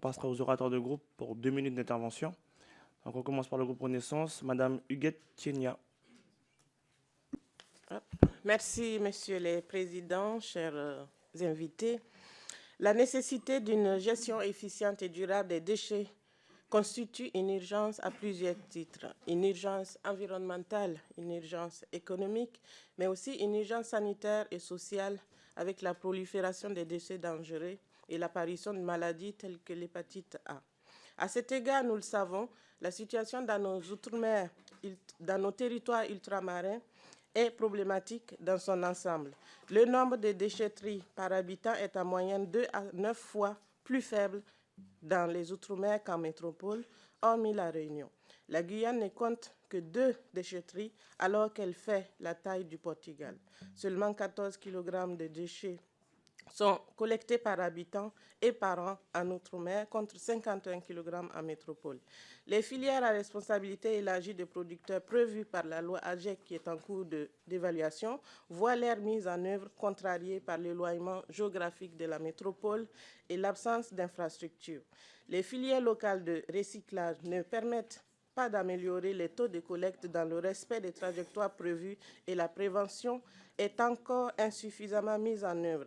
passera aux orateurs de groupe pour 2 minutes d'intervention. Donc on commence par le groupe Renaissance. Madame Huguette Tienia. Merci, Monsieur le Président, chers invités. La nécessité d'une gestion efficiente et durable des déchets constitue une urgence à plusieurs titres. Une urgence environnementale, une urgence économique, mais aussi une urgence sanitaire et sociale avec la prolifération des déchets dangereux et l'apparition de maladies telles que l'hépatite A. À cet égard, nous le savons, la situation dans nos outre-mer, dans nos territoires ultramarins, est problématique dans son ensemble. Le nombre de déchetteries par habitant est en moyenne 2 à 9 fois plus faible dans les Outre-mer qu'en métropole, hormis la Réunion. La Guyane ne compte que 2 déchetteries alors qu'elle fait la taille du Portugal. Seulement 14 kg de déchets sont collectés par habitant et par an en Outre-mer contre 51 kg en métropole. Les filières à responsabilité élargie des producteurs prévues par la loi AGEC qui est en cours d'évaluation voient leur mise en œuvre contrariée par l'éloignement géographique de la métropole et l'absence d'infrastructures. Les filières locales de recyclage ne permettent pas d'améliorer les taux de collecte dans le respect des trajectoires prévues et la prévention est encore insuffisamment mise en œuvre.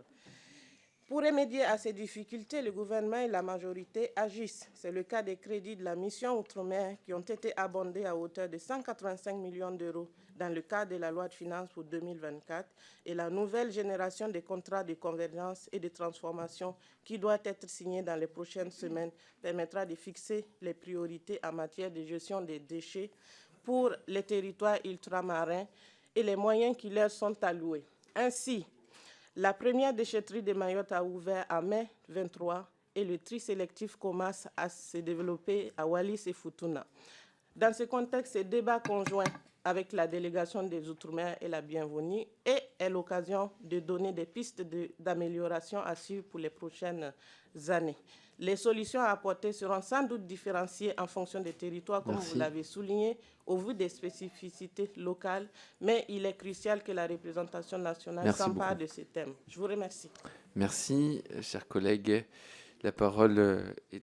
Pour remédier à ces difficultés, le gouvernement et la majorité agissent. C'est le cas des crédits de la mission Outre-mer qui ont été abondés à hauteur de 185 millions d'euros dans le cadre de la loi de finances pour 2024 et la nouvelle génération des contrats de convergence et de transformation qui doit être signée dans les prochaines semaines permettra de fixer les priorités en matière de gestion des déchets pour les territoires ultramarins et les moyens qui leur sont alloués. Ainsi, la première déchetterie de Mayotte a ouvert en mai 2023 et le tri sélectif commence à se développer à Wallis et Futuna. Dans ce contexte, ce débat conjoint avec la délégation des Outre-mer est la bienvenue et est l'occasion de donner des pistes d'amélioration à suivre pour les prochaines années. Les solutions à apporter seront sans doute différenciées en fonction des territoires, comme vous l'avez souligné, au vu des spécificités locales, mais il est crucial que la représentation nationale s'empare de ces thèmes. Je vous remercie. Merci, chers collègues. La parole est